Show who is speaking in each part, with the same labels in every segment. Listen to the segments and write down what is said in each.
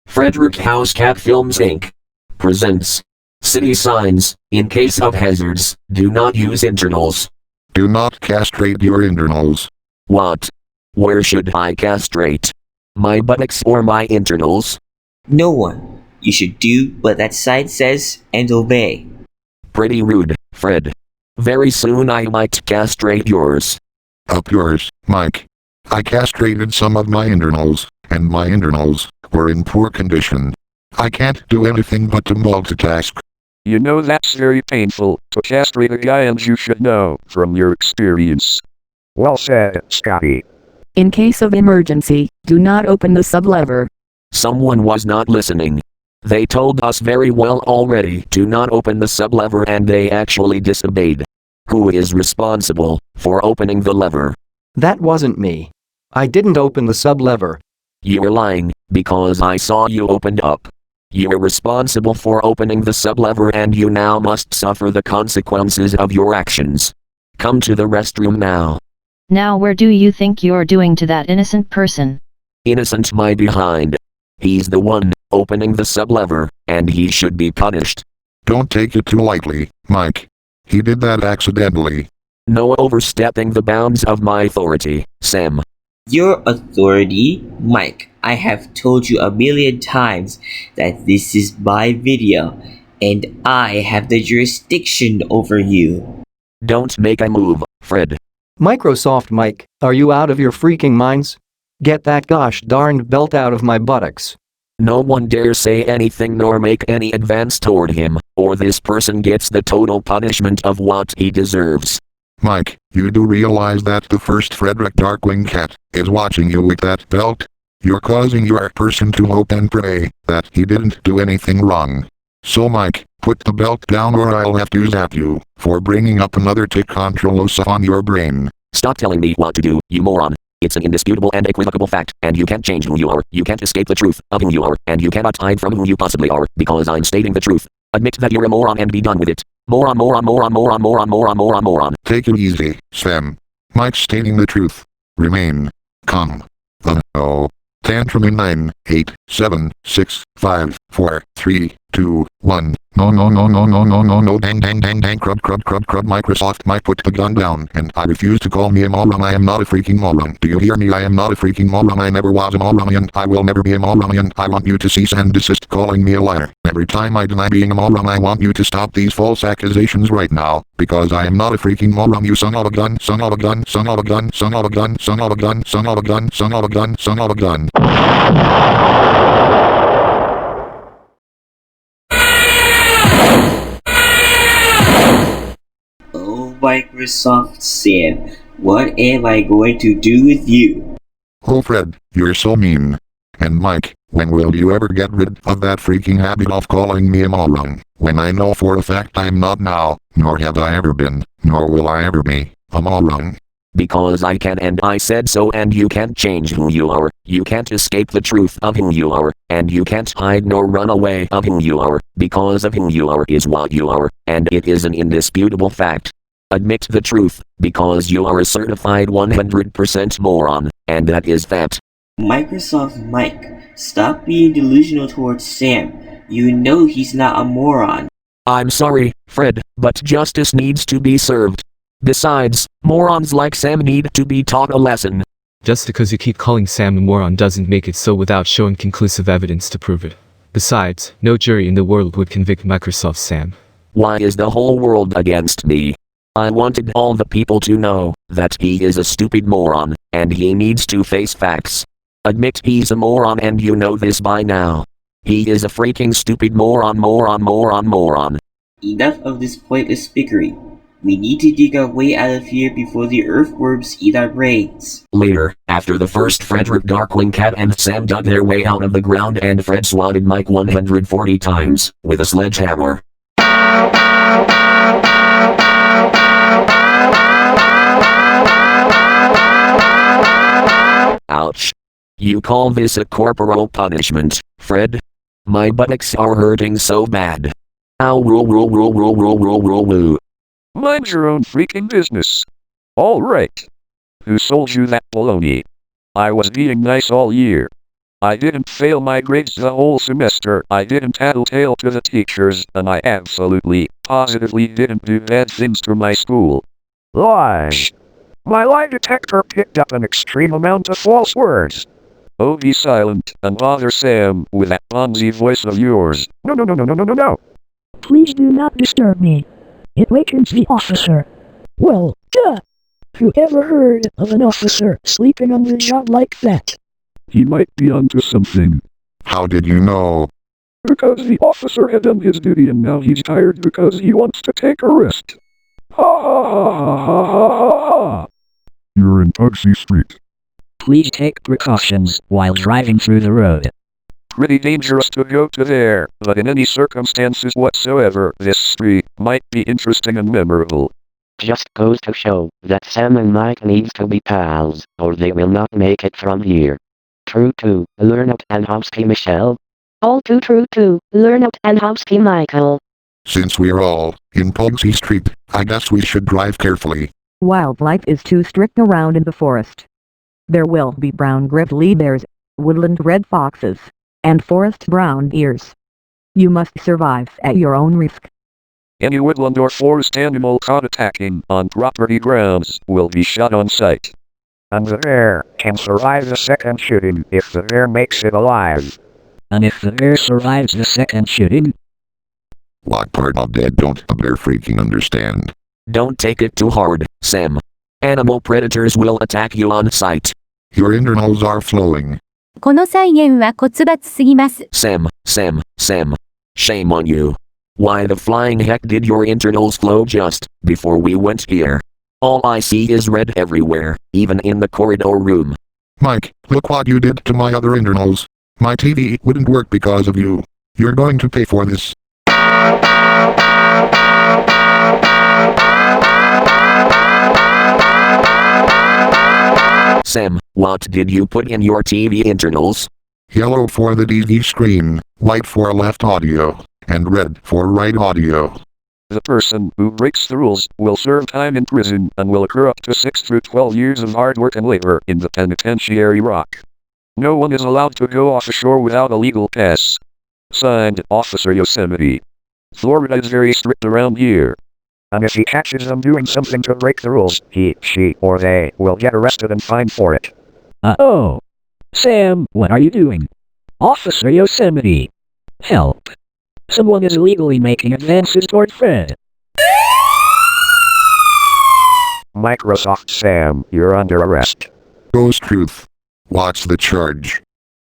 Speaker 1: Frederick House Cat Films Inc. presents City Signs. In case of hazards, do not use internals.
Speaker 2: Do not castrate your internals.
Speaker 1: What? Where should I castrate? My buttocks or my internals?
Speaker 3: No one. You should do what that sign says and obey.
Speaker 1: Pretty rude, Fred. Very soon I might castrate yours.
Speaker 2: Up yours, Mike. I castrated some of my internals, and my internals were in poor condition. I can't do anything but to multitask.
Speaker 4: You know that's very painful to castrate a guy, and you should know from your experience. Well said, Scotty.
Speaker 5: In case of emergency, do not open the sublever.
Speaker 1: Someone was not listening. They told us very well already to not open the sublever, and they actually disobeyed. Who is responsible for opening the lever?
Speaker 6: That wasn't me. I didn't open the sublever.
Speaker 1: You were lying, because I saw you opened up. You were responsible for opening the sublever, and you now must suffer the consequences of your actions. Come to the restroom now.
Speaker 7: Now where do you think you're doing to that innocent person?
Speaker 1: Innocent my behind. He's the one opening the sublever, and he should be punished.
Speaker 2: Don't take it too lightly, Mike. He did that accidentally.
Speaker 1: No overstepping the bounds of my authority, Sam.
Speaker 3: Your authority, Mike. I have told you a million times that this is my video, and I have the jurisdiction over you.
Speaker 1: Don't make a move, Fred.
Speaker 6: Microsoft Mike, are you out of your freaking minds? Get that gosh darned belt out of my buttocks.
Speaker 1: No one dare say anything nor make any advance toward him, or this person gets the total punishment of what he deserves.
Speaker 2: Mike, you do realize that the first Frederick Darkwing Cat is watching you with that belt? You're causing your person to hope and pray that he didn't do anything wrong. So Mike, put the belt down or I'll have to zap you for bringing up another tick controlosa on your brain.
Speaker 1: Stop telling me what to do, you moron. It's an indisputable and equivocal fact, and you can't change who you are, you can't escape the truth of who you are, and you cannot hide from who you possibly are, because I'm stating the truth. Admit that you're a moron and be done with it. Moron, moron, moron, moron, moron, moron, moron, moron.
Speaker 2: Take it easy, Sam. Mike's stating the truth. Remain calm. Oh. Tantrum in 9, 8, 7, 6, 5, 4, 3, 2, 1. No, no, no, no, no, no, no, no, dang, dang, dang, dang, crud, crud, crud, crud, Microsoft Mike, put the gun down, and I refuse to call me a moron. I am not a freaking moron. Do you hear me? I am not a freaking moron. I never was a moron, and I will never be a moron, and I want you to cease and desist calling me a liar. Every time I deny being a moron, I want you to stop these false accusations right now, because I am not a freaking moron, you son of a gun, son of a gun, son of a gun, son of a gun, son of a gun, son of a gun, son of a gun, son of a gun.
Speaker 3: Oh, Microsoft Sam, what am I going to do with you?
Speaker 2: Oh Fred, you're so mean. And Mike, when will you ever get rid of that freaking habit of calling me a moron, when I know for a fact I'm not now, nor have I ever been, nor will I ever be, a moron?
Speaker 1: Because I can, and I said so, and you can't change who you are, you can't escape the truth of who you are, and you can't hide nor run away of who you are, because of who you are is what you are, and it is an indisputable fact. Admit the truth, because you are a certified 100% moron, and that is that.
Speaker 3: Microsoft Mike, stop being delusional towards Sam. You know he's not a moron.
Speaker 1: I'm sorry, Fred, but justice needs to be served. Besides, morons like Sam need to be taught a lesson.
Speaker 8: Just because you keep calling Sam a moron doesn't make it so without showing conclusive evidence to prove it. Besides, no jury in the world would convict Microsoft Sam.
Speaker 1: Why is the whole world against me? I wanted all the people to know that he is a stupid moron, and he needs to face facts. Admit he's a moron, and you know this by now. He is a freaking stupid moron, moron, moron, moron.
Speaker 3: Enough of this pointless bickering. We need to dig our way out of here before the earthworms eat our brains.
Speaker 1: Later, after the first Frederick Darkwing Cat and Sam dug their way out of the ground, and Fred swatted Mike 140 times with a sledgehammer. Ouch. You call this a corporal punishment, Fred? My buttocks are hurting so bad. Ow, roll, roll, roll, roll, roll, roll, roll, woo.
Speaker 4: Mind your own freaking business. All right. Who sold you that baloney? I was being nice all year. I didn't fail my grades the whole semester. I didn't tattletale to the teachers, and I absolutely, positively didn't do bad things to my school. Lies. My lie detector picked up an extreme amount of false words. Oh, be silent and bother Sam with that Bonzi voice of yours. No, no, no, no, no, no, no, no.
Speaker 9: Please do not disturb me. It wakens the officer. Well, duh. Who ever heard of an officer sleeping on the job like that?
Speaker 4: He might be onto something.
Speaker 2: How did you know?
Speaker 4: Because the officer had done his duty and now he's tired because he wants to take a rest. Ha ha ha ha ha ha ha. You're in Pugsy Street.
Speaker 9: Please take precautions while driving through the road.
Speaker 4: Pretty dangerous to go to there, but in any circumstances whatsoever, this street might be interesting and memorable.
Speaker 10: Just goes to show that Sam and Mike needs to be pals, or they will not make it from here. True to, learn out and housekeep Michelle.
Speaker 11: All too true to, learn out and housekeep Michael.
Speaker 2: Since we're all in Pugsy Street, I guess we should drive carefully.
Speaker 12: Wildlife is too strict around in the forest. There will be brown grizzly bears, woodland red foxes, and forest brown deers. You must survive at your own risk.
Speaker 4: Any woodland or forest animal caught attacking on property grounds will be shot on sight. And the bear can survive the second shooting if the bear makes it alive.
Speaker 9: And if the bear survives the second shooting?
Speaker 2: What part of that don't a bear freaking understand?
Speaker 1: Don't take it too hard, Sam. Animal predators will attack you on sight.
Speaker 2: Your internals are flowing.
Speaker 11: この菜園は骨抜すぎます。
Speaker 1: Sam. Shame on you. Why the flying heck did your internals flow just before we went here? All I see is red everywhere, even in the corridor room.
Speaker 2: Mike, look what you did to my other internals. My TV wouldn't work because of you. You're going to pay for this.
Speaker 1: Sam, what did you put in your TV internals?
Speaker 2: Yellow for the DV screen, white for left audio, and red for right audio.
Speaker 4: The person who breaks the rules will serve time in prison and will accrue up to 6 through 12 years of hard work and labor in the penitentiary rock. No one is allowed to go offshore without a legal pass. Signed, Officer Yosemite. Florida is very strict around here. And if he catches them doing something to break the rules, he, she, or they will get arrested and fined for it.
Speaker 9: Oh. Sam, what are you doing? Officer Yosemite. Help. Someone is illegally making advances toward Fred.
Speaker 4: Microsoft Sam, you're under arrest.
Speaker 2: Ghost Truth. What's the charge?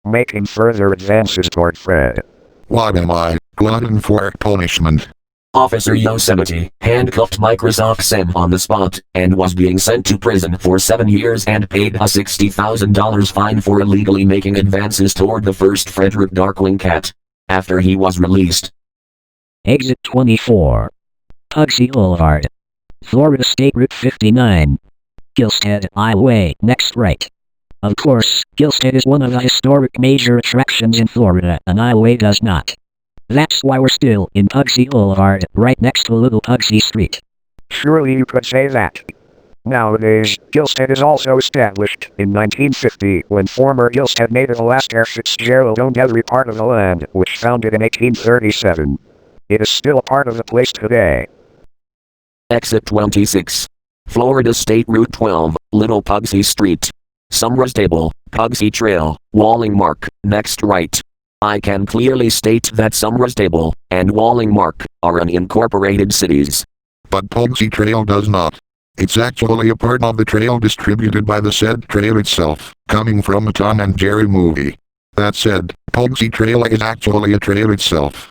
Speaker 4: Making further advances toward Fred.
Speaker 2: What am I, glutton for punishment?
Speaker 1: Officer Yosemite handcuffed Microsoft Sam on the spot and was being sent to prison for 7 years and paid a $60,000 fine for illegally making advances toward the first Frederick Darkwing Cat. After he was released.
Speaker 9: Exit 24. Pugsy Boulevard. Florida State Route 59. Gilstead Highway, next right. Of course, Gilstead is one of the historic major attractions in Florida, and Highway does not. That's why we're still in Pugsy Boulevard, right next to Little Pugsy Street.
Speaker 4: Surely you could say that. Nowadays, Gilstead is also established in 1950 when former Gilstead native Alaska Fitzgerald owned every part of the land, which founded in 1837. It is still a part of the place today.
Speaker 1: Exit 26. Florida State Route 12, Little Pugsy Street. Summer's Table, Pugsy Trail, Walling Mark, next right. I can clearly state that Summer's Table and Walling Mark are unincorporated cities.
Speaker 2: But Pugsy Trail does not. It's actually a part of the trail distributed by the said trail itself, coming from a Tom and Jerry movie. That said, Pugsy Trail is actually a trail itself.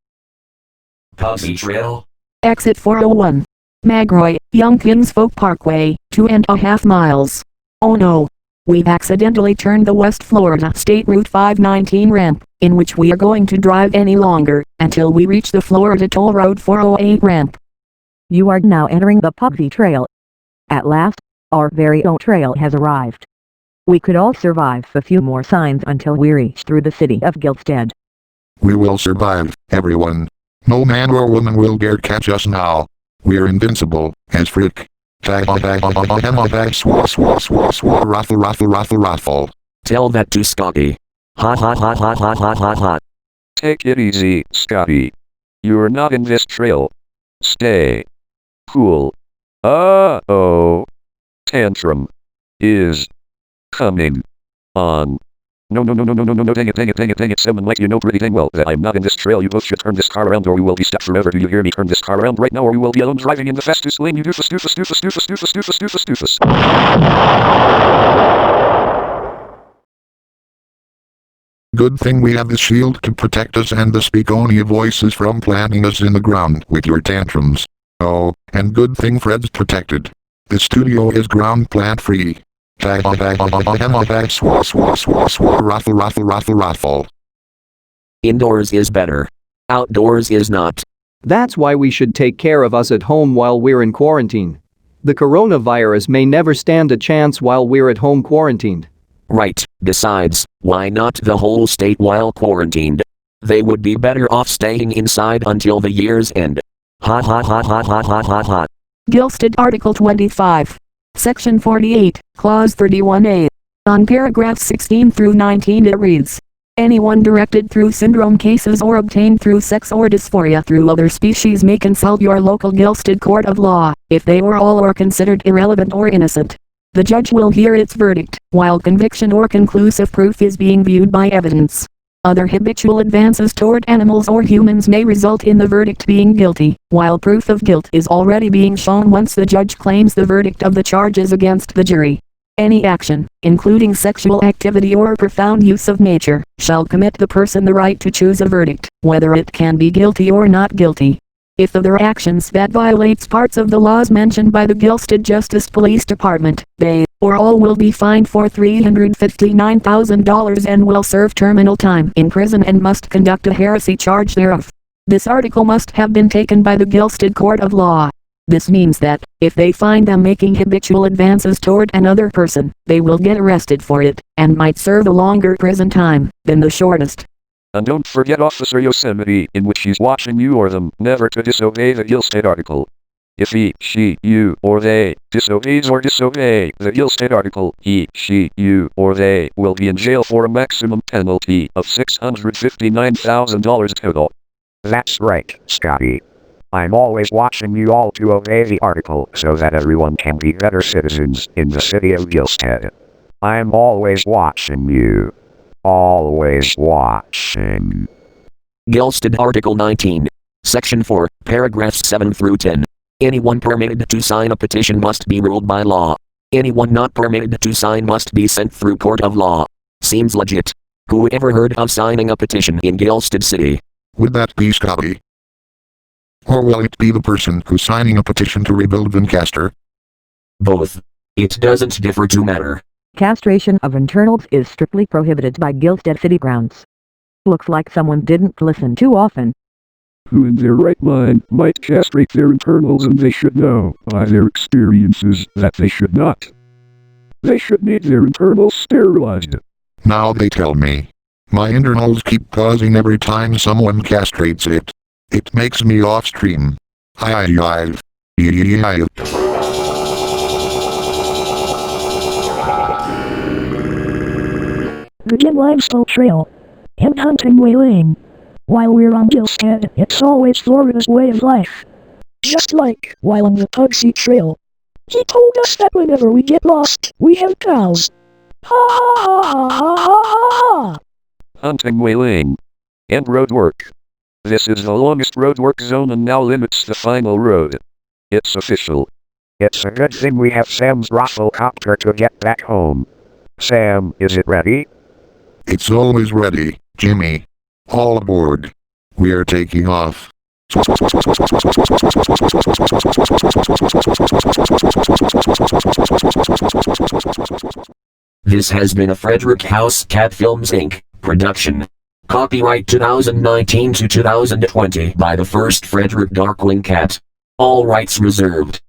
Speaker 1: Pugsy Trail?
Speaker 5: Exit 401. Magroy, Young Kinsfolk Parkway, 2.5 miles. Oh no. We've accidentally turned the West Florida State Route 519 ramp, in which we are going to drive any longer, until we reach the Florida Toll Road 408 ramp.
Speaker 12: You are now entering the Pugsy Trail. At last, our very own trail has arrived. We could all survive a few more signs until we reach through the city of Gilstead.
Speaker 2: We will survive, everyone. No man or woman will dare catch us now. We're invincible, as frick. Raffle.
Speaker 1: Tell that to Scotty. Ha ha ha ha ha ha ha ha.
Speaker 4: Take it easy, Scotty. You're not in this trail. Stay cool. Uh-oh. Tantrum is coming on. No, dang it, Sam and Mike, you know pretty dang well that I'm not in this trail. You both should turn this car around or we will be stuck forever. Do you hear me? Turn this car around right now or we will be alone driving in the fastest lane. You doofus.
Speaker 2: Good thing we have the shield to protect us and the Speakonia voices from planting us in the ground with your tantrums. Oh, and good thing Fred's protected. The studio is ground plant free. Raffle.
Speaker 1: Indoors is better. Outdoors is not.
Speaker 6: That's why we should take care of us at home while we're in quarantine. The coronavirus may never stand a chance while we're at home quarantined.
Speaker 1: Right, besides, why not the whole state while quarantined? They would be better off staying inside until the year's end. Ha ha ha ha ha ha ha ha.
Speaker 5: Gilstead Article 25. Section 48, Clause 31A. On paragraphs 16 through 19 it reads, anyone directed through syndrome cases or obtained through sex or dysphoria through other species may consult your local Gilstead court of law, if they or all are considered irrelevant or innocent. The judge will hear its verdict, while conviction or conclusive proof is being viewed by evidence. Other habitual advances toward animals or humans may result in the verdict being guilty, while proof of guilt is already being shown once the judge claims the verdict of the charges against the jury. Any action, including sexual activity or profound use of nature, shall commit the person the right to choose a verdict, whether it can be guilty or not guilty. If other actions that violates parts of the laws mentioned by the Gilstead Justice Police Department, they, or all will be fined for $359,000 and will serve terminal time in prison and must conduct a heresy charge thereof. This article must have been taken by the Gilstead Court of Law. This means that, if they find them making habitual advances toward another person, they will get arrested for it, and might serve a longer prison time than the shortest.
Speaker 4: And don't forget Officer Yosemite, in which he's watching you or them, never to disobey the Gilstead article. If he, she, you, or they disobeys or disobey the Gilstead article, he, she, you, or they will be in jail for a maximum penalty of $659,000 total.
Speaker 13: That's right, Scotty. I'm always watching you all to obey the article so that everyone can be better citizens in the city of Gilstead. I'm always watching you. Always watching.
Speaker 1: Gilstead Article 19. Section 4, paragraphs 7 through 10. Anyone permitted to sign a petition must be ruled by law. Anyone not permitted to sign must be sent through court of law. Seems legit. Who ever heard of signing a petition in Gilstead City?
Speaker 2: Would that be Scotty? Or will it be the person who's signing a petition to rebuild Vincaster?
Speaker 1: Both. It doesn't differ to matter.
Speaker 12: Castration of internals is strictly prohibited by Gilstead City grounds. Looks like someone didn't listen too often.
Speaker 4: Who in their right mind might castrate their internals, and they should know, by their experiences, that they should not. They should need their internals sterilized.
Speaker 2: Now they tell me. My internals keep pausing every time someone castrates it. It makes me off stream.
Speaker 14: The Jim Limestone Trail. And Huntingway Lane. While we're on Gilstead, it's always Florida's way of life. Just like while on the Pugsy Trail. He told us that whenever we get lost, we have pals. Ha ha ha ha ha ha ha!
Speaker 4: Huntingway Lane. And road work. This is the longest road work zone and now limits the final road. It's official.
Speaker 13: It's a good thing we have Sam's raffle copter to get back home. Sam, is it ready?
Speaker 2: It's always ready, Jimmy. All aboard. We're taking off.
Speaker 1: This has been a Frederick House Cat Films Inc. production. Copyright 2019 to 2020 by the First Frederick Darkwing Cat. All rights reserved.